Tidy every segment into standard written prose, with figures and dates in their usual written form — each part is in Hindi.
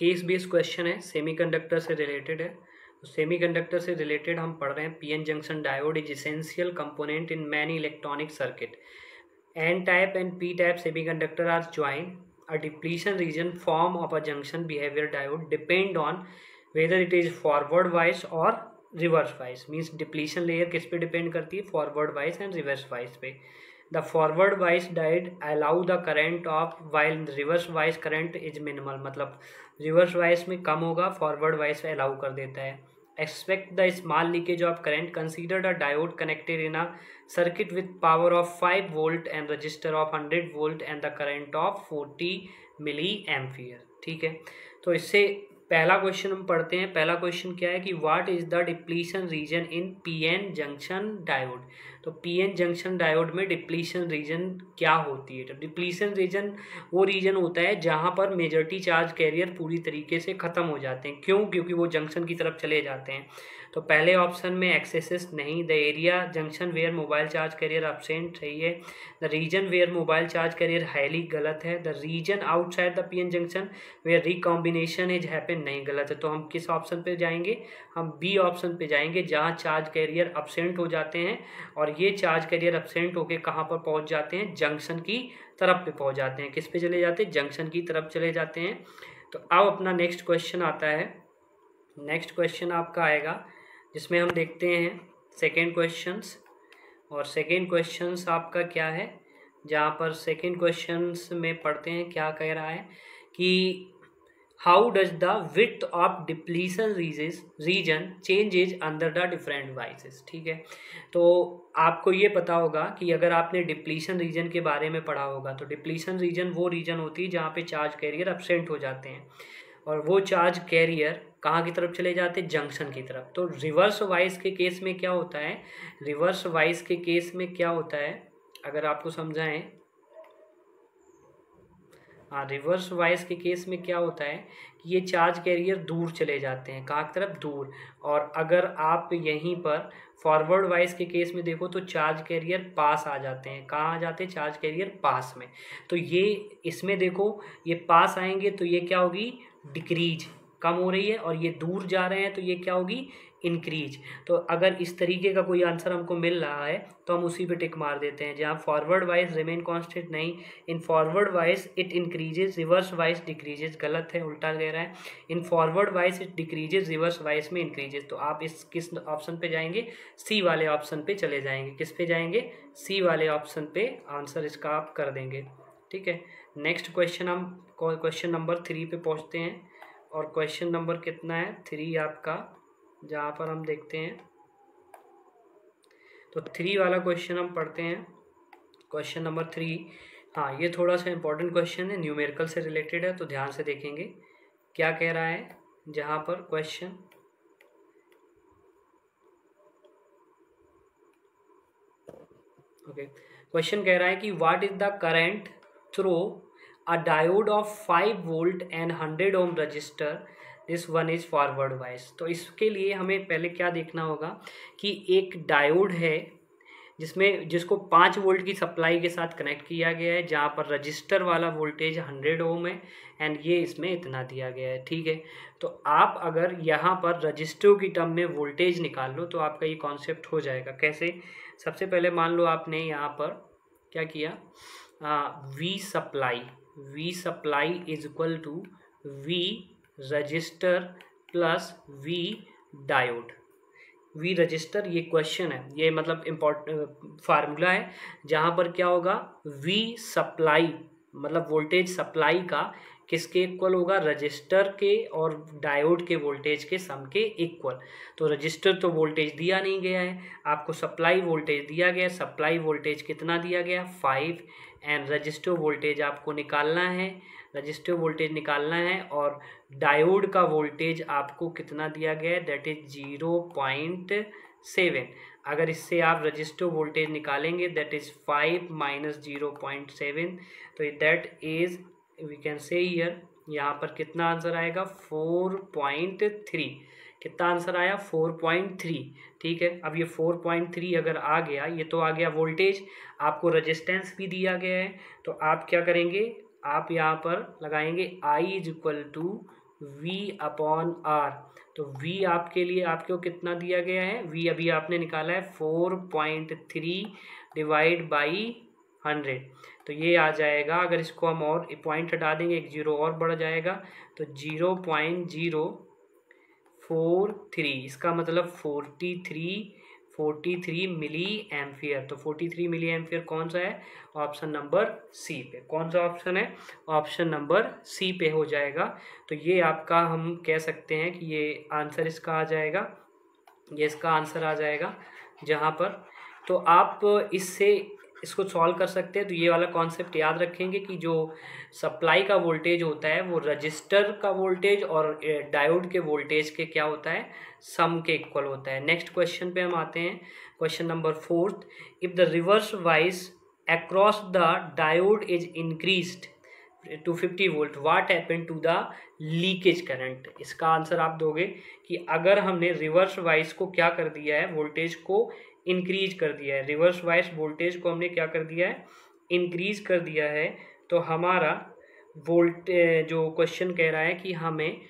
केस बेस्ड क्वेश्चन है, सेमीकंडक्टर से रिलेटेड है। तो सेमीकंडक्टर से रिलेटेड हम पढ़ रहे हैं PN junction diode is essential component in many electronic circuit. N type and P type semiconductor are joint. A depletion region form of a junction behavior diode depend on whether it is forward bias or reverse bias। Means depletion layer किस पे depend करती है, forward bias and reverse bias पे। The forward bias diode allow the current of while reverse bias current is minimal। मतलब reverse bias में कम होगा, forward bias allow कर देता है। Expect the small leakage of current। Consider a diode connected in a circuit with power of 5 volt and resistor of 100 volt and the current of 40 milliampere। ठीक है, तो इससे पहला क्वेश्चन हम पढ़ते हैं। पहला क्वेश्चन क्या है कि what is the depletion region in PN junction diode. तो पीएन जंक्शन डायोड में डिप्लीशन रीजन क्या होती है। तो डिप्लीशन रीजन वो रीजन होता है जहां पर मेजॉरिटी चार्ज कैरियर पूरी तरीके से खत्म हो जाते हैं। क्यों? क्योंकि वो जंक्शन की तरफ चले जाते हैं। तो पहले ऑप्शन में एक्सेसिस नहीं, the area junction where mobile charge carrier absent सही है। The region where mobile charge carrier highly गलत है। The region outside the PN junction where recombination is happen नहीं, गलत है। तो हम किस ऑप्शन पे जाएंगे? हम बी ऑप्शन पे जाएंगे, जहाँ चार्ज कैरियर एब्सेंट हो जाते हैं और ये चार्ज कैरियर एब्सेंट होके कहाँ पर पहुँच जाते हैं? जंक्शन की तरफ पे पहुँच जाते हैं। किस पे चले जाते हैं? जंक्शन की तरफ चले जाते हैं। तो अब अपना नेक्स्ट क्वेश्चन आता है। नेक्स्ट क्वेश्चन आपका आएगा जिसमें हम देखते हैं सेकेंड क्वेश्चंस। और सेकेंड क्वेश्चंस आपका क्या है, जहाँ पर सेकेंड क्वेश्चंस में पढ़ते हैं क्या कह रहा है कि how does the width of depletion region changes under the different devices. ठीक है, तो आपको ये पता होगा कि अगर आपने डिप्लीशन रीजन के बारे में पढ़ा होगा तो डिप्लीशन रीजन वो रीजन होती है जहाँ पे चार्ज कैरियर एब्सेंट हो जाते हैं और वो चार्ज कैरियर कहाँ की तरफ चले जाते हैं? जंक्शन की तरफ। तो रिवर्स वाइस के केस में क्या होता है? रिवर्स वाइस के केस में क्या होता है अगर आपको समझाएं, हाँ, रिवर्स वाइस के केस में क्या होता है कि ये चार्ज कैरियर दूर चले जाते हैं। कहाँ की तरफ? दूर। और अगर आप यहीं पर फॉरवर्ड वाइस के केस में देखो तो चार्ज कैरियर पास आ जाते हैं। कहाँ आ जाते हैं? चार्ज कैरियर पास में। तो ये इसमें देखो, ये पास आएंगे तो ये क्या होगी? डिक्रीज, कम हो रही है। और ये दूर जा रहे हैं तो ये क्या होगी? इंक्रीज। तो अगर इस तरीके का कोई आंसर हमको मिल रहा है तो हम उसी पे टिक मार देते हैं। जहाँ फॉरवर्ड वाइज रिमेन कांस्टेंट नहीं, in forward wise it increases, reverse wise decreases, गलत है, उल्टा कह रहा है। In forward wise it decreases, reverse wise में इंक्रीजेज। तो आप इस किस ऑप्शन पे जाएंगे? सी वाले ऑप्शन पे चले जाएंगे। किस पे जाएंगे? सी वाले ऑप्शन पे आंसर इसका आप कर देंगे। ठीक है, नेक्स्ट क्वेश्चन हम क्वेश्चन नंबर 3 पे पहुँचते हैं। और क्वेश्चन नंबर कितना है? 3 आपका, जहाँ पर हम देखते हैं तो 3 वाला क्वेश्चन हम पढ़ते हैं। क्वेश्चन नंबर 3, हाँ, ये थोड़ा सा इंपॉर्टेंट क्वेश्चन है, न्यूमेरिकल से रिलेटेड है, तो ध्यान से देखेंगे क्या कह रहा है। जहाँ पर क्वेश्चन क्वेश्चन कह रहा है कि what is the current through a diode of 5 volt and 100 ohm resistor, this one is forward bias. तो इसके लिए हमें पहले क्या देखना होगा कि एक डायोड है जिसको 5 वोल्ट की सप्लाई के साथ कनेक्ट किया गया है, जहाँ पर रजिस्टर वाला वोल्टेज 100 ओम है एंड ये इसमें इतना दिया गया है। ठीक है, तो आप अगर यहाँ पर रजिस्टर की टर्म में वोल्टेज निकाल लो तो आपका ये कॉन्सेप्ट हो जाएगा। कैसे? सबसे पहले मान लो आपने यहाँ पर क्या किया, V supply is equal to V resistor plus V diode. V resistor, ये क्वेश्चन है, ये मतलब इम्पोर्टेंट फार्मूला है, जहाँ पर क्या होगा? वी सप्लाई मतलब वोल्टेज सप्लाई का किसके इक्वल होगा? रजिस्टर के और डायोड के वोल्टेज के सम के इक्वल। तो रजिस्टर तो वोल्टेज दिया नहीं गया है, आपको सप्लाई वोल्टेज दिया गया। सप्लाई वोल्टेज कितना दिया गया? 5, एंड रजिस्टर वोल्टेज आपको निकालना है, रजिस्टर वोल्टेज निकालना है। और डायोड का वोल्टेज आपको कितना दिया गया है? That is 0.7। अगर इससे आप रजिस्टर वोल्टेज निकालेंगे दैट इज 5 माइनस 0.7, तो that is we can say here, यहाँ पर कितना आंसर आएगा? 4.3। कितना आंसर आया? 4.3। ठीक है, अब ये 4.3 अगर आ गया, ये तो आ गया वोल्टेज, आपको रेजिस्टेंस भी दिया गया है। तो आप क्या करेंगे? आप यहाँ पर लगाएंगे I is equal to V upon R। तो V आपके लिए आपको कितना दिया गया है, V अभी आपने निकाला है 4.3 डिवाइड बाई 100, तो ये आ जाएगा। अगर इसको हम और पॉइंट हटा देंगे, एक जीरो और बढ़ जाएगा, तो 0.043, इसका मतलब 43 मिली एम्पियर। तो 43 मिली एम्पियर कौन सा है, ऑप्शन नंबर सी पे। कौन सा ऑप्शन है, ऑप्शन नंबर सी पे हो जाएगा। तो ये आपका हम कह सकते हैं कि ये आंसर इसका आ जाएगा, ये इसका आंसर आ जाएगा जहाँ पर। तो आप इसको सॉल्व कर सकते हैं। तो ये वाला कॉन्सेप्ट याद रखेंगे कि जो सप्लाई का वोल्टेज होता है वो रजिस्टर का वोल्टेज और डायोड के वोल्टेज के क्या होता है, सम के इक्वल होता है। नेक्स्ट क्वेश्चन पे हम आते हैं, question number 4। If the reverse bias across the diode is increased to 50 volt, what happen to the leakage current. इसका आंसर आप दोगे कि अगर हमने रिवर्स वाइज को क्या कर दिया है, वोल्टेज को इंक्रीज कर दिया है, रिवर्स वाइज वोल्टेज को हमने क्या कर दिया है, इंक्रीज कर दिया है, तो हमारा जो क्वेश्चन कह रहा है कि हमें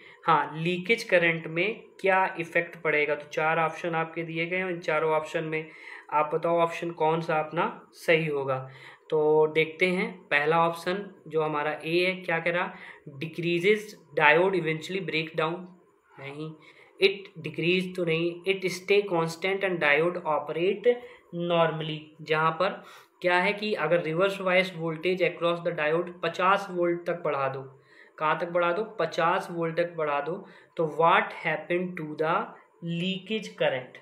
लीकेज करंट में क्या इफेक्ट पड़ेगा। तो 4 ऑप्शन आपके दिए गए हैं, इन चारों ऑप्शन में आप बताओ ऑप्शन कौन सा अपना सही होगा। तो देखते हैं, पहला ऑप्शन जो हमारा ए है, क्या कह रहा, decreases diode eventually break down, नहीं, इट डिक्रीज तो नहीं, it stay constant and diode operate normally. जहाँ पर क्या है कि अगर reverse bias voltage across the diode 50 volt तक बढ़ा दो, कहाँ तक बढ़ा दो, 50 वोल्ट तक बढ़ा दो, तो what happen to the leakage current,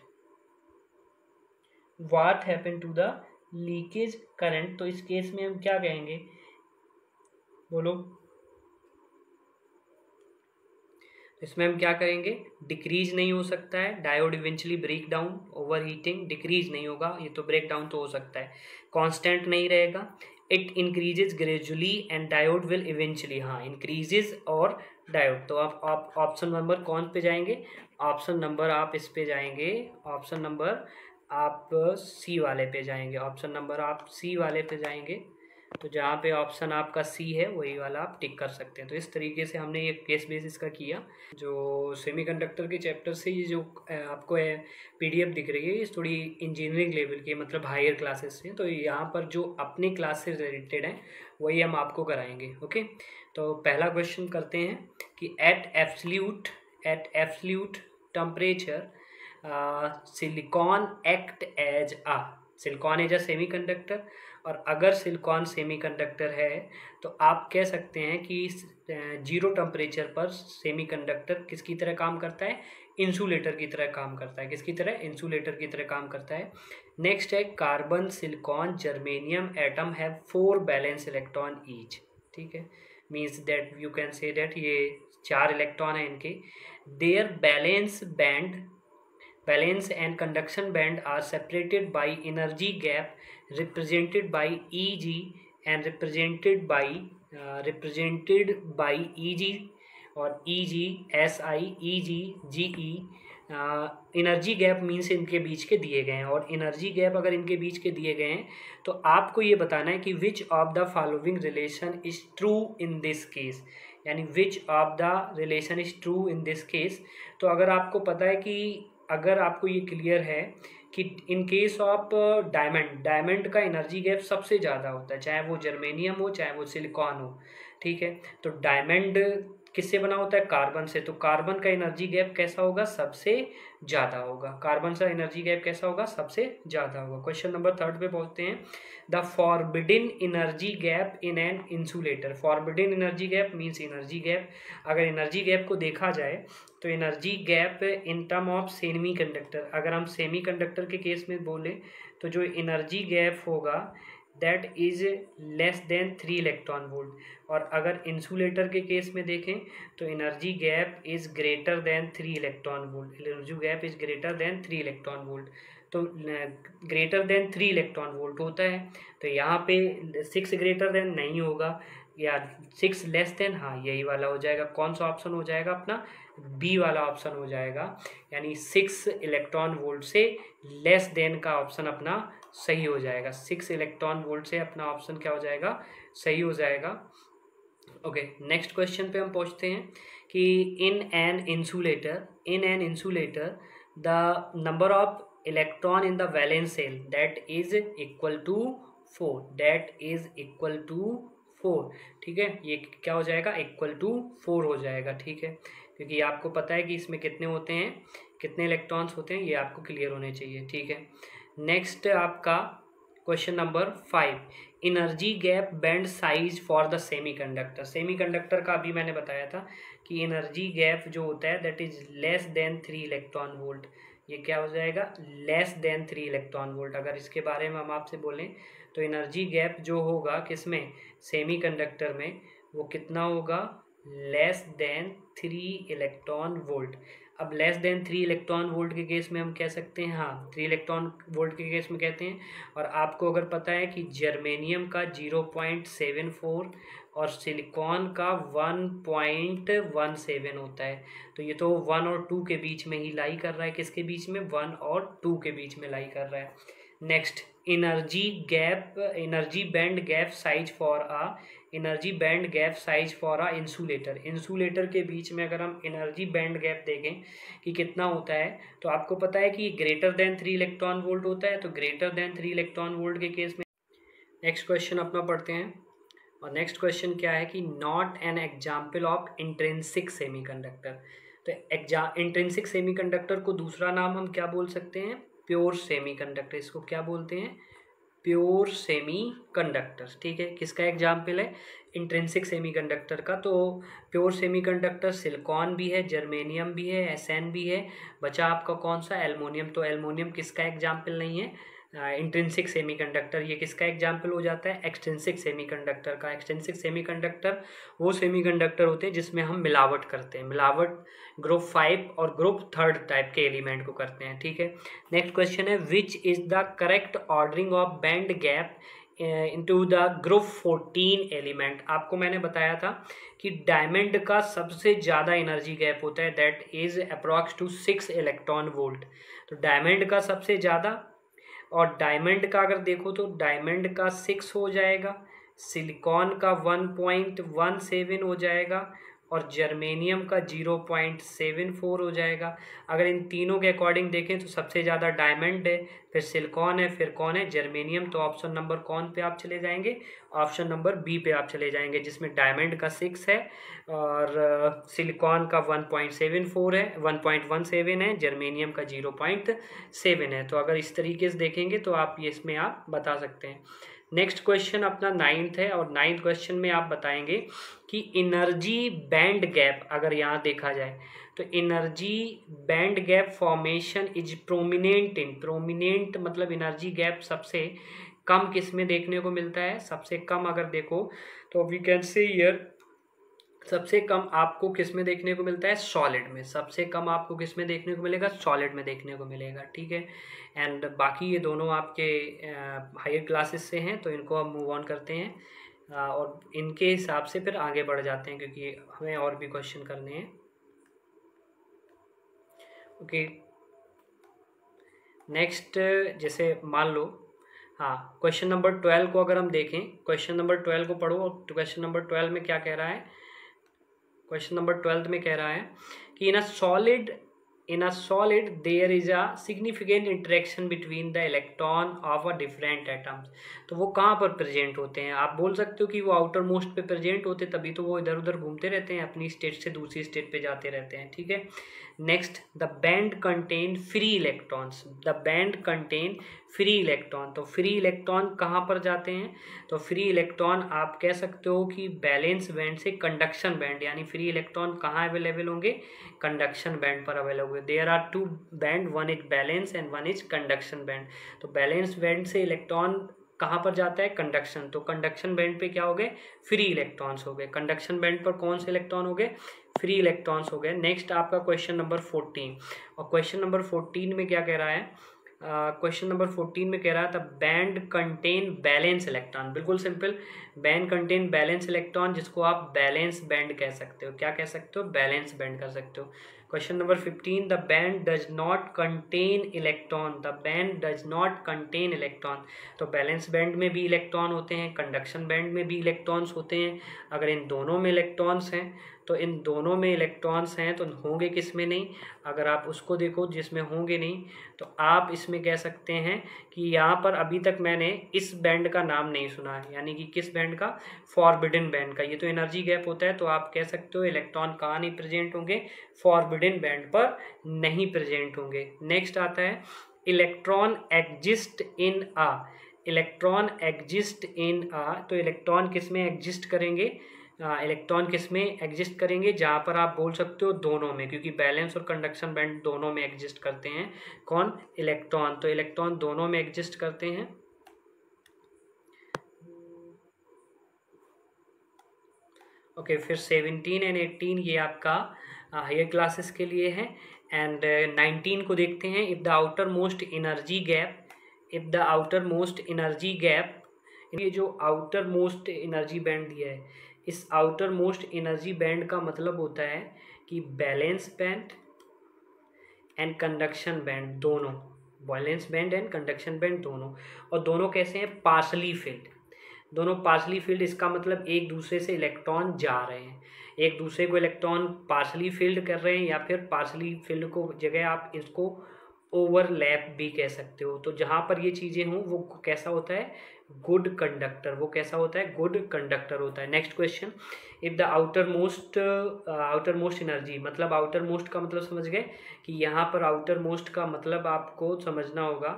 what happen to the leakage current. तो इस केस में हम क्या कहेंगे, बोलो, इसमें हम क्या करेंगे, डिक्रीज नहीं हो सकता है, diode eventually break down, over heating, decrease नहीं होगा, ये तो ब्रेक डाउन तो हो सकता है, कांस्टेंट नहीं रहेगा, it increases gradually and diode will eventually, increases और डायोड। तो आप ऑप्शन नंबर कौन पे जाएंगे, ऑप्शन नंबर आप इस पे जाएंगे, ऑप्शन नंबर आप सी वाले पे जाएंगे, ऑप्शन नंबर आप सी वाले पे जाएंगे। तो जहाँ पे ऑप्शन आपका सी है वही वाला आप टिक कर सकते हैं। तो इस तरीके से हमने ये केस बेसिस का किया। जो सेमीकंडक्टर के चैप्टर से ये जो आपको पीडीएफ दिख रही है, ये थोड़ी इंजीनियरिंग लेवल की, मतलब हायर क्लासेस से। तो यहाँ पर जो अपने क्लास से रिलेटेड है वही हम आपको कराएंगे। ओके, तो पहला क्वेश्चन करते हैं कि at absolute temperature silicon act as a, silicon as a semiconductor, और अगर सिलिकॉन सेमीकंडक्टर है तो आप कह सकते हैं कि 0 टेम्परेचर पर सेमीकंडक्टर किसकी तरह काम करता है, इंसुलेटर की तरह काम करता है। किसकी तरह, इंसुलेटर की तरह काम करता है। नेक्स्ट है carbon, silicon, germanium atom have 4 balance electron each, ठीक है, means that you can say that ये 4 इलेक्ट्रॉन है इनके। Their balance and conduction band are separated by energy gap represented by Eg and represented by Eg और Eg Si Eg Ge। Energy gap means इनके बीच के दिए गए हैं, और एनर्जी गैप अगर इनके बीच के दिए गए हैं तो आपको ये बताना है कि which of the following relation is true in this case, यानी which of the relation is true in this case. तो अगर आपको पता है कि अगर आपको ये क्लियर है कि इन केस ऑफ डायमंड का एनर्जी गैप सबसे ज़्यादा होता है, चाहे वो जर्मेनियम हो चाहे वो सिलिकॉन हो, ठीक है। तो डायमंड किससे बना होता है, कार्बन से, तो कार्बन का एनर्जी गैप कैसा होगा, सबसे ज़्यादा होगा। कार्बन का एनर्जी गैप कैसा होगा, सबसे ज़्यादा होगा। क्वेश्चन नंबर 3 पे पहुँचते हैं। The forbidden energy gap in an insulator, forbidden energy gap means energy gap, अगर एनर्जी गैप को देखा जाए तो energy gap in term of semi conductor, अगर हम सेमी कंडक्टर के केस में बोले तो जो एनर्जी गैप होगा that is less than 3 electron volt, और अगर इंसुलेटर के केस में देखें तो energy gap is greater than 3 electron volt, energy gap is greater than 3 electron volt. तो ग्रेटर देन 3 इलेक्ट्रॉन वोल्ट होता है, तो यहाँ पे 6 ग्रेटर देन नहीं होगा, या 6 लेस देन, यही वाला हो जाएगा। कौन सा ऑप्शन हो जाएगा अपना, बी वाला ऑप्शन हो जाएगा, यानी 6 इलेक्ट्रॉन वोल्ट से लेस देन का ऑप्शन अपना सही हो जाएगा। 6 इलेक्ट्रॉन वोल्ट से अपना ऑप्शन क्या हो जाएगा, सही हो जाएगा। ओके, नेक्स्ट क्वेश्चन पे हम पहुंचते हैं कि in an insulator the number of electron in the valence shell that is equal to 4, ठीक है। ये क्या हो जाएगा, इक्वल टू 4 हो जाएगा, ठीक है, क्योंकि आपको पता है कि इसमें कितने होते हैं, कितने इलेक्ट्रॉन्स होते हैं, ये आपको क्लियर होने चाहिए, ठीक है। नेक्स्ट आपका question number 5, energy gap band size for the semiconductor का अभी मैंने बताया था कि एनर्जी गैप जो होता है that is less than 3 electron volt. ये क्या हो जाएगा, लेस देन 3 इलेक्ट्रॉन वोल्ट। अगर इसके बारे में हम आपसे बोलें तो एनर्जी गैप जो होगा किसमें, सेमीकंडक्टर में, वो कितना होगा, लेस देन 3 इलेक्ट्रॉन वोल्ट। अब लेस देन 3 इलेक्ट्रॉन वोल्ट के केस में हम कह सकते हैं, हाँ 3 इलेक्ट्रॉन वोल्ट के केस में कहते हैं। और आपको अगर पता है कि जर्मेनियम का 0.74 और सिलिकॉन का 1.17 होता है, तो ये तो 1 और 2 के बीच में ही लाई कर रहा है। किसके बीच में, 1 और 2 के बीच में लाई कर रहा है। Next, energy band gap size for a insulator के बीच में अगर हम एनर्जी बैंड गैप देखें कि कितना होता है, तो आपको पता है कि ग्रेटर देन 3 इलेक्ट्रॉन वोल्ट होता है। तो ग्रेटर देन 3 इलेक्ट्रॉन वोल्ट के केस में नेक्स्ट क्वेश्चन अपना पढ़ते हैं। और नेक्स्ट क्वेश्चन क्या है कि not an example of intrinsic semiconductor. तो इंट्रिंसिक सेमीकंडक्टर को दूसरा नाम हम क्या बोल सकते हैं, प्योर सेमीकंडक्टर। इसको क्या बोलते हैं, प्योर सेमीकंडक्टर, ठीक है। किसका एग्जाम्पल है, इंट्रिंसिक सेमीकंडक्टर का। तो प्योर सेमीकंडक्टर सिलिकॉन भी है, जर्मेनियम भी है, एसएन भी है, बचा आपका कौन सा, एल्युमिनियम। तो एल्युमिनियम किसका एग्जाम्पल नहीं है, इंट्रिंसिक सेमीकंडक्टर। ये किसका एग्जाम्पल हो जाता है, एक्सट्रिंसिक सेमीकंडक्टर का। एक्सट्रिंसिक सेमीकंडक्टर वो सेमीकंडक्टर होते हैं जिसमें हम मिलावट करते हैं, मिलावट ग्रुप 5 और ग्रुप 3 टाइप के एलिमेंट को करते हैं, ठीक है। नेक्स्ट क्वेश्चन है, which is the correct ordering of band gap into the group 14 element. आपको मैंने बताया था कि डायमंड का सबसे ज़्यादा एनर्जी गैप होता है, that is approx to 6 electron volt. तो डायमंड का सबसे ज़्यादा, और डायमंड का अगर देखो तो डायमंड का 6 हो जाएगा, सिलिकॉन का 1.17 हो जाएगा, और जर्मेनियम का 0.74 हो जाएगा। अगर इन तीनों के अकॉर्डिंग देखें तो सबसे ज़्यादा डायमंड है, फिर सिलिकॉन है, फिर कौन है, जर्मेनियम। तो ऑप्शन नंबर कौन पे आप चले जाएंगे, ऑप्शन नंबर बी पे आप चले जाएंगे, जिसमें डायमंड का 6 है और सिलिकॉन का 1.74 है, 1.17 है, जर्मेनियम का 0.7 है। तो अगर इस तरीके से देखेंगे तो आप ये इसमें आप बता सकते हैं। नेक्स्ट क्वेश्चन अपना 9th है, और 9th क्वेश्चन में आप बताएंगे कि एनर्जी बैंड गैप अगर यहाँ देखा जाए तो energy band gap formation is prominent मतलब एनर्जी गैप सबसे कम किस में देखने को मिलता है, सबसे कम अगर देखो तो वी कैन से हियर सबसे कम आपको किस में देखने को मिलता है, सॉलिड में। सबसे कम आपको किस में देखने को मिलेगा, सॉलिड में देखने को मिलेगा, ठीक है। एंड बाकी ये दोनों आपके हायर क्लासेस से हैं, तो इनको हम मूव ऑन करते हैं और इनके हिसाब से फिर आगे बढ़ जाते हैं, क्योंकि हमें और भी क्वेश्चन करने हैं। ओके, नेक्स्ट जैसे मान लो, हाँ क्वेश्चन नंबर 12 को अगर हम देखें, क्वेश्चन नंबर 12 को पढ़ो। और क्वेश्चन नंबर 12 में क्या कह रहा है, क्वेश्चन नंबर 12 में कह रहा है कि in a solid there is a significant interaction between the electron of a different atoms. तो वो कहाँ पर प्रेजेंट होते हैं, आप बोल सकते हो कि वो आउटर मोस्ट पे प्रेजेंट होते, तभी तो वो इधर उधर घूमते रहते हैं, अपनी स्टेट से दूसरी स्टेट पे जाते रहते हैं, ठीक है। Next, the band contain free electrons, the band contain free electron. तो फ्री इलेक्ट्रॉन कहाँ पर जाते हैं, तो फ्री इलेक्ट्रॉन आप कह सकते हो कि बैलेंस बैंड से कंडक्शन बैंड, यानी फ्री इलेक्ट्रॉन कहाँ अवेलेबल होंगे, कंडक्शन बैंड पर अवेलेबल होंगे। There are 2 band, one is balance and one is conduction band. तो बैलेंस बैंड से इलेक्ट्रॉन कहाँ पर जाता है, कंडक्शन। तो कंडक्शन बैंड पे क्या हो गए, फ्री इलेक्ट्रॉन्स हो गए। कंडक्शन बैंड पर कौन से इलेक्ट्रॉन हो गए, फ्री इलेक्ट्रॉन्स हो गए। नेक्स्ट आपका क्वेश्चन नंबर 14, और क्वेश्चन नंबर 14 में क्या कह रहा है, क्वेश्चन नंबर 14 में कह रहा था बैंड कंटेन बैलेंस इलेक्ट्रॉन। बिल्कुल simple, band contain balance electron, जिसको आप बैलेंस बैंड कह सकते हो। क्या कह सकते हो? बैलेंस बैंड कर सकते हो। Question number 15, the band does not contain electron, the band does not contain electron. तो बैलेंस बैंड में भी इलेक्ट्रॉन होते हैं, कंडक्शन बैंड में भी इलेक्ट्रॉन्स होते हैं। अगर इन दोनों में इलेक्ट्रॉन्स हैं तो इन दोनों में इलेक्ट्रॉन्स हैं तो होंगे किस में नहीं? अगर आप उसको देखो जिसमें होंगे नहीं, तो आप इसमें कह सकते हैं कि यहाँ पर अभी तक मैंने इस बैंड का नाम नहीं सुना है, यानी कि किस बैंड का? फॉरबिडन बैंड का। ये तो एनर्जी गैप होता है, तो आप कह सकते हो इलेक्ट्रॉन कहाँ नहीं प्रेजेंट होंगे? फॉरबिडन बैंड पर नहीं प्रेजेंट होंगे। नेक्स्ट आता है electron exist in a, electron exist in a, तो इलेक्ट्रॉन किस में एग्जिस्ट करेंगे? इलेक्ट्रॉन किस में एग्जिस्ट करेंगे? जहाँ पर आप बोल सकते हो दोनों में, क्योंकि बैलेंस और कंडक्शन बैंड दोनों में एग्जिस्ट करते हैं। कौन? इलेक्ट्रॉन। तो इलेक्ट्रॉन दोनों में एग्जिस्ट करते हैं। ओके, फिर 17 एंड 18 ये आपका हायर क्लासेस के लिए है। एंड 19 को देखते हैं। If the outer most energy gap, if the outer most energy gap, ये जो आउटर मोस्ट एनर्जी बैंड दिया है, इस आउटर मोस्ट एनर्जी बैंड का मतलब होता है कि balance band and conduction band दोनों, valence band and conduction band दोनों, और दोनों कैसे हैं? Partially filled. दोनों पार्शली फिल्ड, इसका मतलब एक दूसरे से इलेक्ट्रॉन जा रहे हैं, एक दूसरे को इलेक्ट्रॉन पार्शली फिल्ड कर रहे हैं, या फिर पार्शली फिल्ड को जगह आप इसको ओवरलैप भी कह सकते हो। तो जहाँ पर ये चीज़ें हों वो कैसा होता है? Good conductor. वो कैसा होता है? गुड कंडक्टर होता है। Next question, if the outer most energy, मतलब आउटर मोस्ट का मतलब समझ गए कि यहाँ पर आउटर मोस्ट का मतलब आपको समझना होगा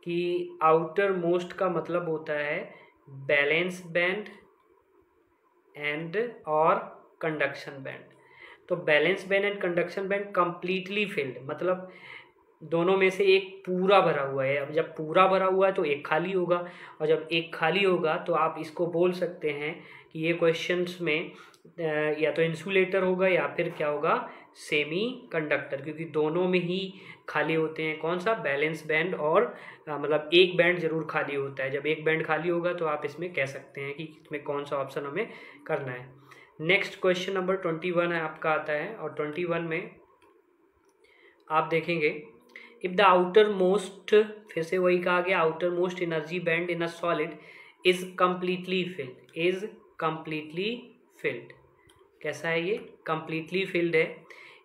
कि आउटर मोस्ट का मतलब होता है बैलेंस बैंड एंड और कंडक्शन बैंड। तो balance band and conduction band completely filled, मतलब दोनों में से एक पूरा भरा हुआ है। अब जब पूरा भरा हुआ है तो एक खाली होगा, और जब एक खाली होगा तो आप इसको बोल सकते हैं कि ये क्वेश्चंस में या तो इंसुलेटर होगा या फिर क्या होगा? सेमी कंडक्टर, क्योंकि दोनों में ही खाली होते हैं। कौन सा? बैलेंस बैंड और मतलब एक बैंड जरूर खाली होता है। जब एक बैंड खाली होगा तो आप इसमें कह सकते हैं कि इसमें कौन सा ऑप्शन हमें करना है। नेक्स्ट क्वेश्चन नंबर 21 है आपका आता है, और 21 में आप देखेंगे इफ द आउटर मोस्ट, फिर से वही कहा गया, outer most energy band in a solid is completely filled, is completely filled. कैसा है ये? कंप्लीटली फिल्ड है।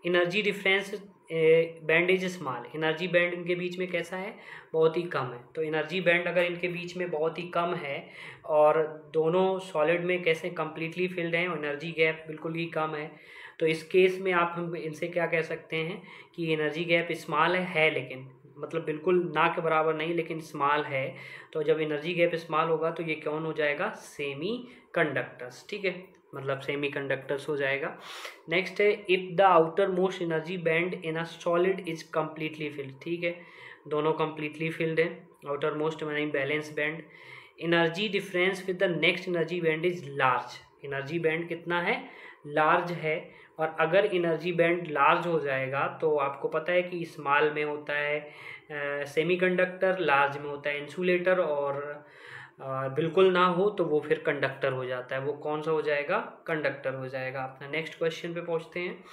Energy difference band is small, energy band इनके बीच में कैसा है? बहुत ही कम है। तो एनर्जी बैंड अगर इनके बीच में बहुत ही कम है और दोनों सॉलिड में कैसे कंप्लीटली फिल्ड हैं, एनर्जी गैप बिल्कुल ही कम है, तो इस केस में आप हम इनसे क्या कह सकते हैं कि एनर्जी गैप स्मॉल है, लेकिन मतलब बिल्कुल ना के बराबर नहीं, लेकिन स्मॉल है। तो जब एनर्जी गैप स्मॉल होगा तो ये कौन हो जाएगा? Semi conductors. ठीक है, मतलब सेमी कंडक्टर्स हो जाएगा। नेक्स्ट है if the outer most energy band in a solid is completely filled. ठीक है, दोनों कंप्लीटली फिल्ड है। आउटर मोस्ट यानी balance band. Energy difference with the next energy band is large, energy band कितना है? लार्ज है। और अगर एनर्जी बैंड लार्ज हो जाएगा तो आपको पता है कि स्मॉल में होता है सेमीकंडक्टर, लार्ज में होता है इंसुलेटर, और बिल्कुल ना हो तो वो फिर कंडक्टर हो जाता है। वो कौन सा हो जाएगा? कंडक्टर हो जाएगा। अपना नेक्स्ट क्वेश्चन पे पहुंचते हैं।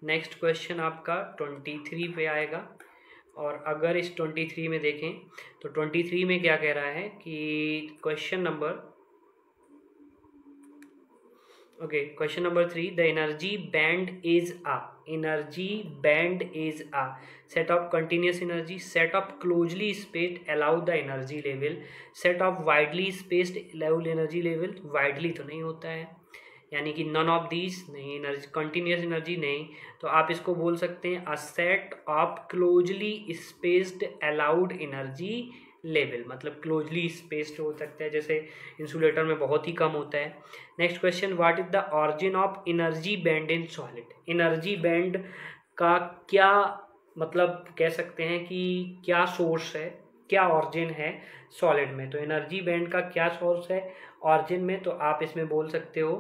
नेक्स्ट क्वेश्चन आपका 23 पे आएगा, और अगर इस 23 में देखें तो 23 में क्या कह रहा है कि question number 3, the energy band is a set of continuous energy, set of closely spaced allowed the energy level, set of widely spaced allowed energy level, widely तो नहीं होता है, यानी कि none of these नहीं, एनर्जी कंटिन्यूस एनर्जी नहीं, तो आप इसको बोल सकते हैं a set of closely spaced allowed energy level, मतलब क्लोजली स्पेस्ड हो सकता है, जैसे इंसुलेटर में बहुत ही कम होता है। Next question, what is the origin of energy band in solid? Energy band का क्या मतलब कह सकते हैं कि क्या सोर्स है, क्या ऑरिजिन है सॉलिड में? तो एनर्जी बैंड का क्या सोर्स है ऑरिजिन में? तो आप इसमें बोल सकते हो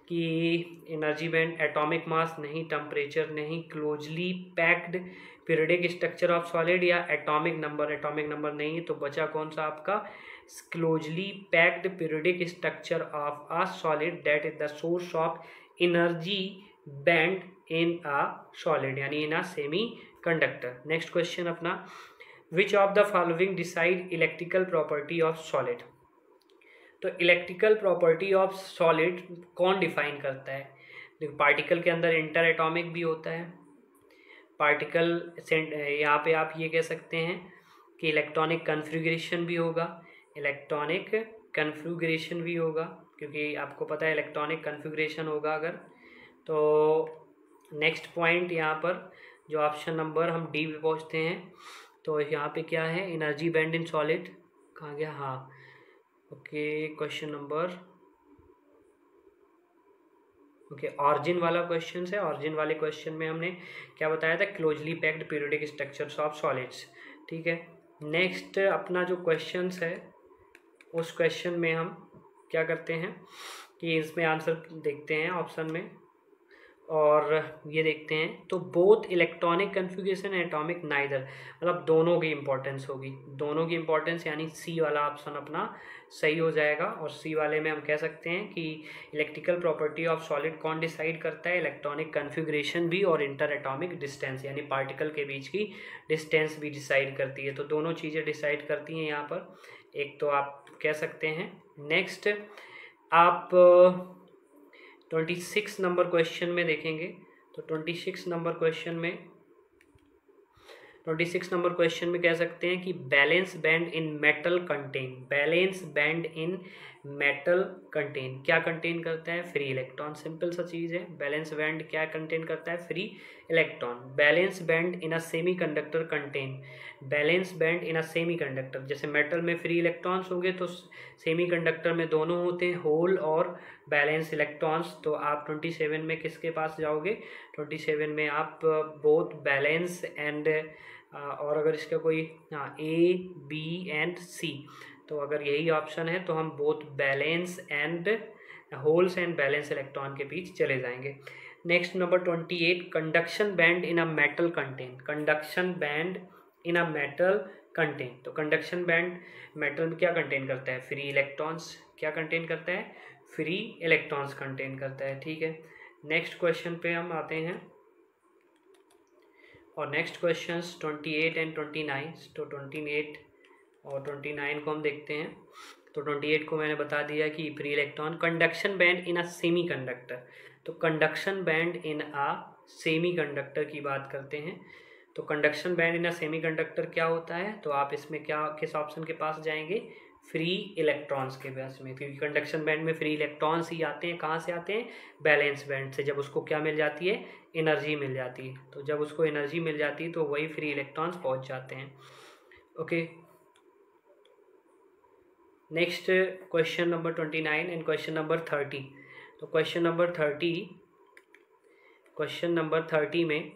कि एनर्जी बैंड एटॉमिक मास नहीं, टेम्परेचर नहीं, closely packed periodic structure of solid, या एटॉमिक नंबर। एटॉमिक नंबर नहीं है तो बचा कौन सा आपका? closely packed periodic structure of a solid that is the source of energy band in a solid यानी in a semiconductor. Next question अपना, which of the following decide electrical property of solid? तो इलेक्ट्रिकल प्रॉपर्टी ऑफ सॉलिड कौन डिफाइन करता है? देखो पार्टिकल के अंदर इंटर एटॉमिक भी होता है, पार्टिकल यहाँ पे आप ये कह सकते हैं कि इलेक्ट्रॉनिक कन्फिग्रेशन भी होगा, इलेक्ट्रॉनिक कन्फिग्रेशन भी होगा, क्योंकि आपको पता है इलेक्ट्रॉनिक कन्फिग्रेशन होगा अगर। तो नेक्स्ट पॉइंट यहाँ पर जो ऑप्शन नंबर हम डी पे पहुँचते हैं, तो यहाँ पे क्या है, एनर्जी बैंड इन सॉलिड कहाँ गया, हाँ okay question number okay origin वाला क्वेश्चन है। ऑरिजिन वाले क्वेश्चन में हमने क्या बताया था, closely packed periodic structures of solids, ठीक है। नेक्स्ट अपना जो क्वेश्चंस है उस क्वेश्चन में हम क्या करते हैं कि इसमें आंसर देखते हैं ऑप्शन में, और ये देखते हैं तो both electronic configuration atomic neither, मतलब दोनों की इंपॉर्टेंस होगी, दोनों की इंपॉर्टेंस, यानी सी वाला ऑप्शन अपना सही हो जाएगा। और सी वाले में हम कह सकते हैं कि इलेक्ट्रिकल प्रॉपर्टी ऑफ सॉलिड कौन डिसाइड करता है, इलेक्ट्रॉनिक कन्फिग्रेशन भी और इंटर एटॉमिक डिस्टेंस यानी पार्टिकल के बीच की डिस्टेंस भी डिसाइड करती है। तो दोनों चीज़ें डिसाइड करती हैं यहाँ पर, एक तो आप कह सकते हैं। नेक्स्ट आप 26 नंबर क्वेश्चन में देखेंगे, तो 26 नंबर क्वेश्चन में कह सकते हैं कि बैलेंस बैंड इन मेटल कंटेन, बैलेंस बैंड इन मेटल कंटेन क्या कंटेन करता है, फ्री इलेक्ट्रॉन। सिंपल सा चीज़ है, बैलेंस बैंड क्या कंटेन करता है, free electron. Balance band in a semiconductor contain, balance band in a semiconductor, जैसे मेटल में फ्री इलेक्ट्रॉन्स होंगे तो सेमीकंडक्टर में दोनों होते हैं, होल और बैलेंस इलेक्ट्रॉन्स। तो आप 27 में किसके पास जाओगे, 27 में आप बोथ बैलेंस एंड और अगर इसका कोई ए बी एंड सी, तो अगर यही ऑप्शन है तो हम both balance and holes and balance electron के बीच चले जाएंगे। Next number 28, conduction band in a metal contain, conduction band in a metal contain. तो कंडक्शन बैंड मेटल में क्या कंटेन करता है, फ्री इलेक्ट्रॉन्स, क्या कंटेन करता है, फ्री इलेक्ट्रॉन्स कंटेन करता है, ठीक है। नेक्स्ट क्वेश्चन पे हम आते हैं, और नेक्स्ट क्वेश्चंस 28 एंड 29, तो 28 और 29 को हम देखते हैं। तो 28 को मैंने बता दिया कि free electron. Conduction band in a semiconductor, तो conduction band in a semiconductor की बात करते हैं। तो conduction band in a semiconductor क्या होता है, तो आप इसमें क्या किस ऑप्शन के पास जाएंगे, फ्री इलेक्ट्रॉन्स के पास में, क्योंकि कंडक्शन बैंड में फ्री इलेक्ट्रॉन्स ही आते हैं, कहाँ से आते हैं, बैलेंस बैंड से, जब उसको क्या मिल जाती है, एनर्जी मिल जाती है। तो जब उसको एनर्जी मिल जाती है तो वही फ्री इलेक्ट्रॉन्स पहुंच जाते हैं, okay. Next question number 29 and question number 30। तो क्वेश्चन नंबर 30 में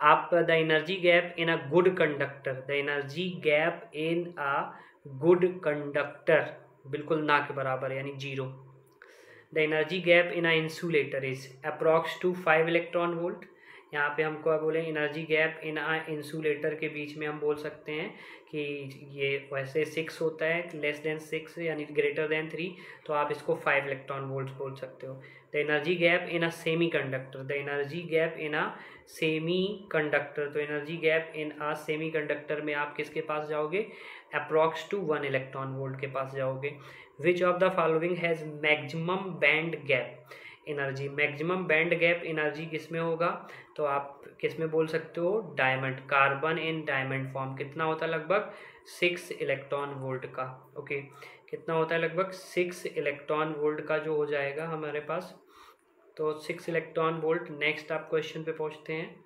आप the energy gap in a good conductor, the energy gap in a good conductor बिल्कुल ना के बराबर यानी 0। The energy gap in a insulator is approx to 5 electron volt. यहाँ पे हम क्या बोले, energy gap in a insulator के बीच में हम बोल सकते हैं कि ये वैसे 6 होता है, लेस देन 6 यानी ग्रेटर देन 3, तो आप इसको 5 इलेक्ट्रॉन वोल्ट बोल सकते हो। The energy gap in a semiconductor, the energy gap in a semiconductor, तो energy gap in a semiconductor में आप किसके पास जाओगे, अप्रॉक्स टू 1 इलेक्ट्रॉन वोल्ट के पास जाओगे। विच of the following has maximum band gap energy, maximum band gap energy किस में होगा, तो आप किस में बोल सकते हो, diamond, carbon in diamond form. कितना होता है, लगभग 6 इलेक्ट्रॉन वोल्ट का, ओके। कितना होता है, लगभग 6 इलेक्ट्रॉन वोल्ट का जो हो जाएगा हमारे पास, तो 6 इलेक्ट्रॉन वोल्ट। नेक्स्ट आप क्वेश्चन पे पहुंचते हैं।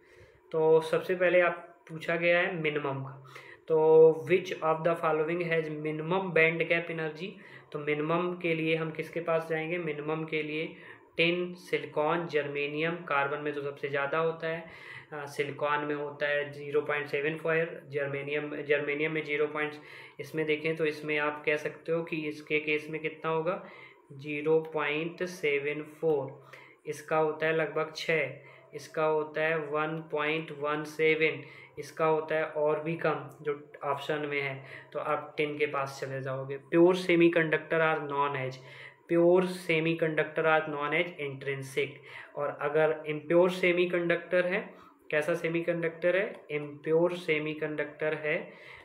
तो सबसे पहले आप पूछा गया है मिनिमम का, तो विच of the following has minimum band gap energy, तो मिनिमम के लिए हम किसके पास जाएंगे, मिनिमम के लिए टिन, सिलिकॉन, जर्मेनियम, कार्बन में तो सबसे ज़्यादा होता है, सिलिकॉन में होता है 0.75, जर्मेनियम में 0. इसमें देखें तो इसमें आप कह सकते हो कि इसके केस में कितना होगा, 0.74, इसका होता है लगभग 6, इसका होता है 1.17, इसका होता है और भी कम जो ऑप्शन में है, तो आप 10 के पास चले जाओगे। Pure semiconductor are known as, pure semiconductor are known as intrinsic. और अगर इम्प्योर सेमीकंडक्टर है, कैसा सेमीकंडक्टर है, इम्प्योर सेमीकंडक्टर है,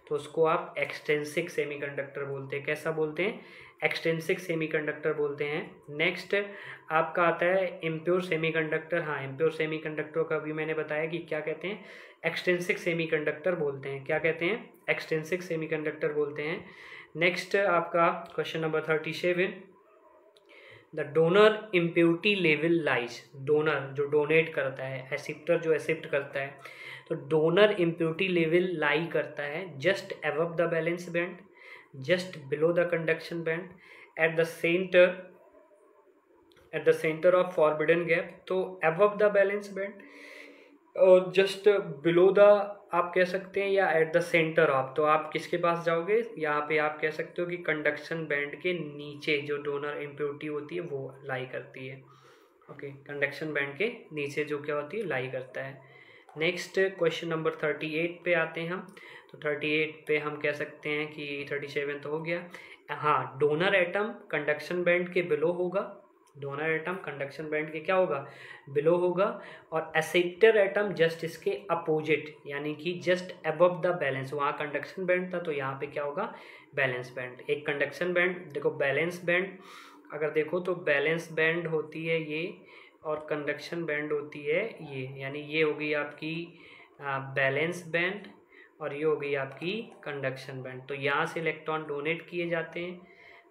तो उसको आप एक्सट्रिंसिक सेमीकंडक्टर बोलते हैं। कैसा बोलते हैं, एक्सट्रिंसिक सेमीकंडक्टर बोलते हैं। नेक्स्ट आपका आता है इम्प्योर सेमीकंडक्टर। हाँ, इम्प्योर सेमीकंडक्टर का भी मैंने बताया कि क्या कहते हैं, एक्सट्रिंसिक सेमीकंडक्टर बोलते हैं। क्या कहते हैं, एक्सट्रिंसिक सेमीकंडक्टर बोलते हैं। नेक्स्ट आपका question number 37, the donor impurity level lies. Donor जो डोनेट करता है, एक्सेप्टर जो एक्सेप्ट करता है, तो डोनर इम्प्योरिटी लेवल लाई करता है just above the balance band, just below the conduction band, at the centre of forbidden gap. तो अबव द बैलेंस बैंड और जस्ट बिलो द आप कह सकते हैं, या एट द सेंटर ऑफ, तो आप किसके पास जाओगे, यहाँ पे आप कह सकते हो कि कंडक्शन बैंड के नीचे जो डोनर इम्प्योरिटी होती है वो लाई करती है। ओके, कंडक्शन बैंड के नीचे जो क्या होती है, लाई करता है। नेक्स्ट क्वेश्चन नंबर 38 पे आते हैं हम। तो 38 पे हम कह सकते हैं कि 37 तो हो गया। हाँ, डोनर एटम कंडक्शन बैंड के बिलो होगा, डोनर एटम कंडक्शन बैंड के क्या होगा, बिलो होगा। और एक्सेप्टर एटम जस्ट इसके अपोजिट, यानी कि जस्ट अबव द बैलेंस, वहाँ कंडक्शन बैंड था तो यहाँ पे क्या होगा, बैलेंस बैंड। एक कंडक्शन बैंड, देखो बैलेंस बैंड अगर देखो तो बैलेंस बैंड होती है ये, और कंडक्शन बैंड होती है ये, यानी ये हो गई आपकी बैलेंस बैंड और ये हो गई आपकी कंडक्शन बैंड। तो यहाँ से इलेक्ट्रॉन डोनेट किए जाते हैं,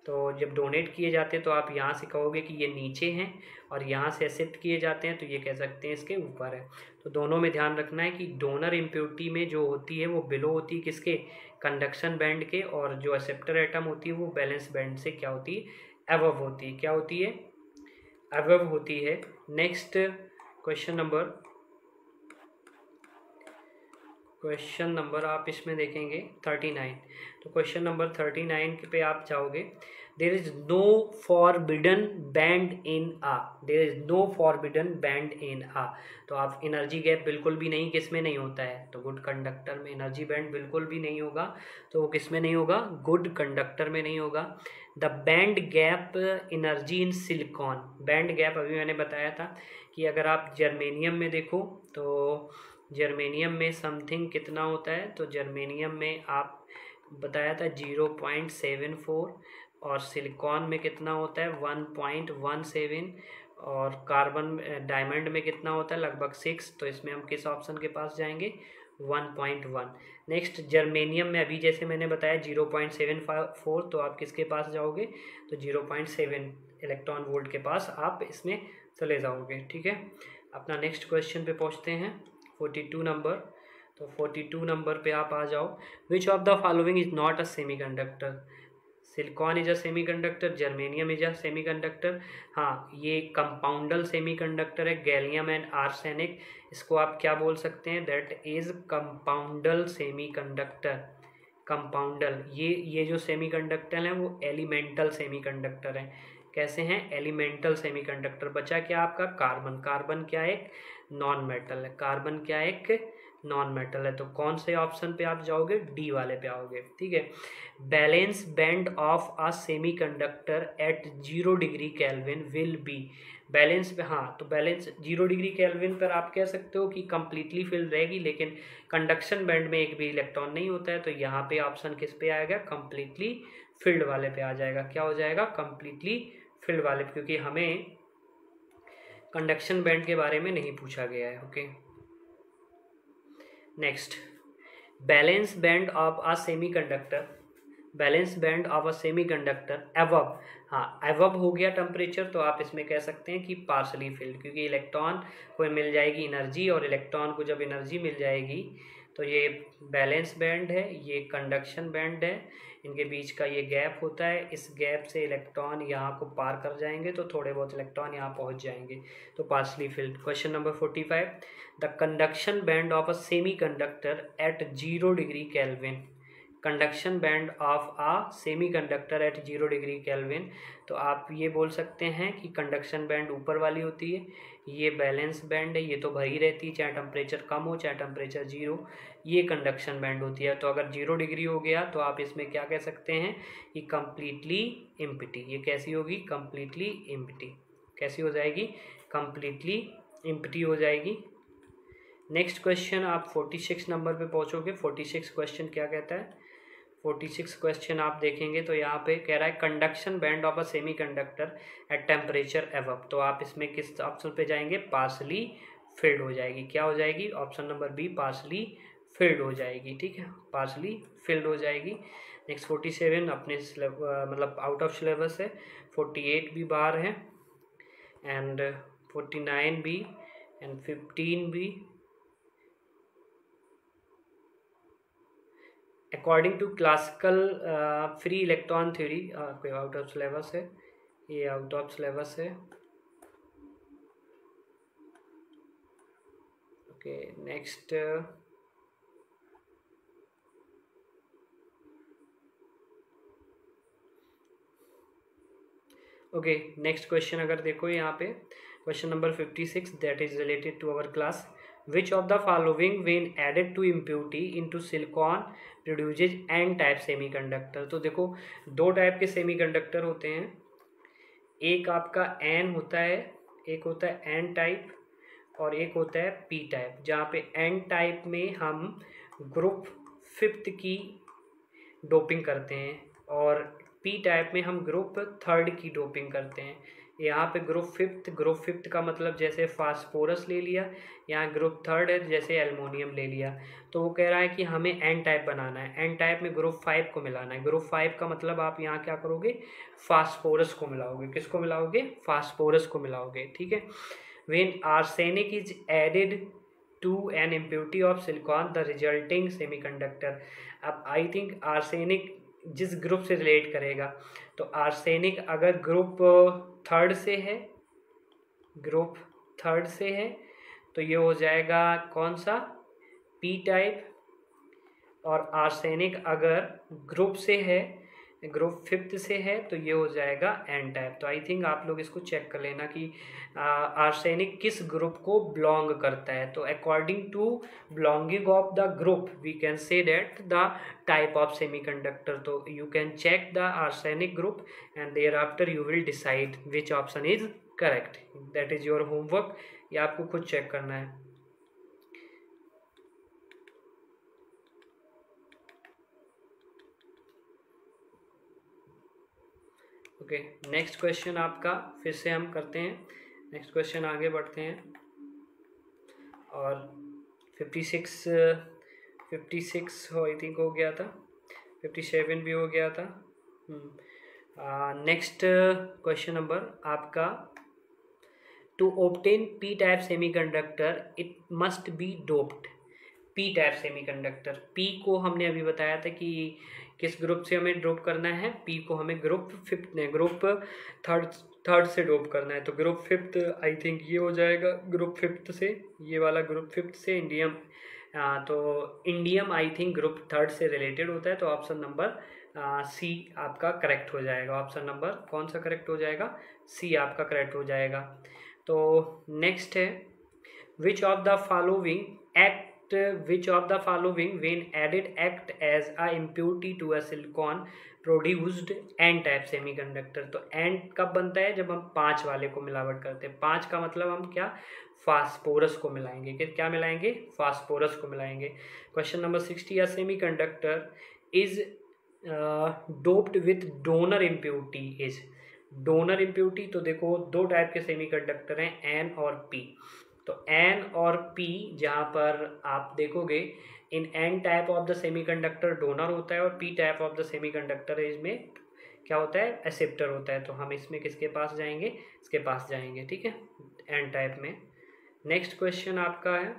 तो जब डोनेट किए जाते हैं तो आप यहाँ से कहोगे कि ये नीचे हैं, और यहाँ से एक्सेप्ट किए जाते हैं तो ये कह सकते हैं इसके ऊपर है। तो दोनों में ध्यान रखना है कि डोनर इम्प्योरिटी में जो होती है वो बिलो होती है किसके, कंडक्शन बैंड के, और जो एक्सेप्टर एटम होती है वो बैलेंस बैंड से क्या होती है, अबव होती है। क्या होती है, अबव होती है। नेक्स्ट क्वेश्चन नंबर आप इसमें देखेंगे 39। तो क्वेश्चन नंबर 39 पे आप जाओगे, there is no forbidden band in a, there is no forbidden band in a. तो आप एनर्जी गैप बिल्कुल भी नहीं, किस में नहीं होता है, तो गुड कंडक्टर में एनर्जी बैंड बिल्कुल भी नहीं होगा, तो वो किस में नहीं होगा, गुड कंडक्टर में नहीं होगा। The band gap energy in silicon, band gap अभी मैंने बताया था कि अगर आप जर्मेनियम में देखो तो जर्मेनियम में समथिंग कितना होता है, तो जर्मेनियम में आप बताया था 0.74, और सिलिकॉन में कितना होता है 1.17, और कार्बन डायमंड में कितना होता है लगभग 6। तो इसमें हम किस ऑप्शन के पास जाएंगे, 1.1। नेक्स्ट जर्मेनियम में अभी जैसे मैंने बताया 0.74, तो आप किसके पास जाओगे, तो 0.7 इलेक्ट्रॉन वोल्ट के पास आप इसमें चले जाओगे। ठीक है, अपना नेक्स्ट क्वेश्चन पे पहुँचते हैं, 42 नंबर। तो 42 नंबर पे आप आ जाओ, विच of the following is not a semiconductor, silicon is a semiconductor, germanium is a semiconductor. हाँ, ये कंपाउंडल सेमीकंडक्टर है, गैलियम एंड आर्सेनिक, इसको आप क्या बोल सकते हैं, दैट इज कंपाउंडल सेमीकंडक्टर। कंपाउंडल, ये जो सेमीकंडक्टर हैं वो एलिमेंटल सेमीकंडक्टर हैं। कैसे हैं, एलिमेंटल सेमीकंडक्टर। बचा क्या आपका, कार्बन। कार्बन क्या एक नॉन मेटल है, कार्बन क्या एक नॉन मेटल है। तो कौन से ऑप्शन पे आप जाओगे, डी वाले पे आओगे। ठीक है, balance band of a semiconductor at 0 degree kelvin will be, balance पे, हाँ तो बैलेंस 0 डिग्री केल्विन पर आप कह सकते हो कि कंप्लीटली फिल्ड रहेगी, लेकिन कंडक्शन बैंड में एक भी इलेक्ट्रॉन नहीं होता है, तो यहाँ पे ऑप्शन किस पे आएगा, कंप्लीटली फील्ड वाले पे आ जाएगा। क्या हो जाएगा, कंप्लीटली फील्ड वाले पे, क्योंकि हमें कंडक्शन बैंड के बारे में नहीं पूछा गया है। Okay, next balance band of a semiconductor, balance band of a semiconductor above, हाँ अबव हो गया टेम्परेचर, तो आप इसमें कह सकते हैं कि पार्शली फिल्ड, क्योंकि इलेक्ट्रॉन को मिल जाएगी एनर्जी, और इलेक्ट्रॉन को जब एनर्जी मिल जाएगी तो ये बैलेंस बैंड है, ये कंडक्शन बैंड है, इनके बीच का ये गैप होता है, इस गैप से इलेक्ट्रॉन यहाँ को पार कर जाएंगे, तो थोड़े बहुत इलेक्ट्रॉन यहाँ पहुँच जाएंगे, तो partially filled. Question number 45, the conduction band of a semiconductor at 0 degree kelvin, conduction band of a semiconductor at 0 degree kelvin. तो आप ये बोल सकते हैं कि कंडक्शन बैंड ऊपर वाली होती है, ये बैलेंस बैंड है, ये तो भरी रहती है चाहे टेम्परेचर कम हो चाहे टेम्परेचर 0, ये कंडक्शन बैंड होती है। तो अगर 0 डिग्री हो गया तो आप इसमें क्या कह सकते हैं कि कम्प्लीटली एम्प्टी। ये कैसी होगी? Completely empty. कैसी हो जाएगी? कम्प्लीटली एम्प्टी हो जाएगी। नेक्स्ट क्वेश्चन आप 46 नंबर पे पहुंचोगे। 46 क्वेश्चन क्या कहता है? 46 क्वेश्चन आप देखेंगे तो यहाँ पे कह रहा है conduction band of a semiconductor at temperature above. तो आप इसमें किस ऑप्शन पे जाएंगे? पार्शली फिल्ड हो जाएगी। क्या हो जाएगी? Option number B, partially filled हो जाएगी। ठीक है, पार्शली फिल्ड हो जाएगी। नेक्स्ट 47 अपने मतलब आउट ऑफ सिलेबस है, 48 भी बाहर है एंड 49 भी एंड 15 भी। According to classical free electron theory, कोई आउट ऑफ सिलेबस है, ये आउट ऑफ सिलेबस है। Okay next okay next question अगर देखो यहाँ पे question number 56 that is related to our class. Which of the following when added to impurity into silicon produces N type semiconductor. तो देखो दो टाइप के सेमीकंडक्टर होते हैं, एक आपका एन होता है, एक होता है एन टाइप और एक होता है पी टाइप। जहाँ पे एन टाइप में हम ग्रुप 5 की डोपिंग करते हैं और पी टाइप में हम ग्रुप 3 की डोपिंग करते हैं। यहाँ पे ग्रुप 5 का मतलब जैसे फास्फोरस ले लिया, यहाँ ग्रुप 3 है जैसे एल्युमिनियम ले लिया। तो वो कह रहा है कि हमें एन टाइप बनाना है, एन टाइप में ग्रुप 5 को मिलाना है। ग्रुप 5 का मतलब आप यहाँ क्या करोगे? फास्फोरस को मिलाओगे। किसको मिलाओगे? फास्फोरस को मिलाओगे। ठीक है। When arsenic is added to an impurity of silicon the resulting semiconductor. अब आई थिंक आर्सेनिक जिस ग्रुप से रिलेट करेगा, तो आर्सेनिक अगर ग्रुप 3 से है, ग्रुप 3 से है तो ये हो जाएगा कौन सा? P type. और आर्सेनिक अगर ग्रुप से है, ग्रुप 5 से है तो ये हो जाएगा एन टाइप। तो आई थिंक आप लोग इसको चेक कर लेना कि आर्सेनिक किस ग्रुप को बिलोंग करता है। तो according to belonging of the group we can say that the type of semiconductor. तो you can check the arsenic group and there after you will decide which option is correct. That is your homework, ये आपको खुद चेक करना है। ओके नेक्स्ट क्वेश्चन आपका फिर से हम करते हैं। नेक्स्ट क्वेश्चन आगे बढ़ते हैं और 56 आई थिंक हो गया था, 57 भी हो गया था। नेक्स्ट क्वेश्चन नंबर आपका, to obtain P type semiconductor it must be doped. P type semiconductor, P को हमने अभी बताया था कि किस ग्रुप से हमें ड्रॉप करना है। पी को हमें ग्रुप 3 से ड्रॉप करना है। तो ग्रुप 5 आई थिंक ये हो जाएगा, ग्रुप 5 से, ये वाला ग्रुप 5 से इंडियम। तो इंडियम आई थिंक ग्रुप 3 से रिलेटेड होता है। तो ऑप्शन नंबर सी आपका करेक्ट हो जाएगा। ऑप्शन नंबर कौन सा करेक्ट हो जाएगा? सी आपका करेक्ट हो जाएगा। तो नेक्स्ट है, विच of the following when added act as a impurity to a silicon produced n type semiconductor। तो n कब बनता है? जब हम 5 वाले को मिलावट करते हैं। 5 का मतलब हम क्या? फास्फोरस को मिलाएंगे। क्या मिलाएंगे? फास्फोरस को मिलाएंगे। Question number 60, a semiconductor is doped with donor impurity is। Donor impurity, तो देखो दो टाइप के सेमीकंडक्टर हैं, एन और पी। तो एन और पी जहाँ पर आप देखोगे, in an type of the semiconductor donor होता है और P type of the semiconductor इसमें क्या होता है? एक्सेप्टर होता है। तो हम इसमें किसके पास जाएंगे? इसके पास जाएंगे। ठीक है, एन टाइप में। नेक्स्ट क्वेश्चन आपका है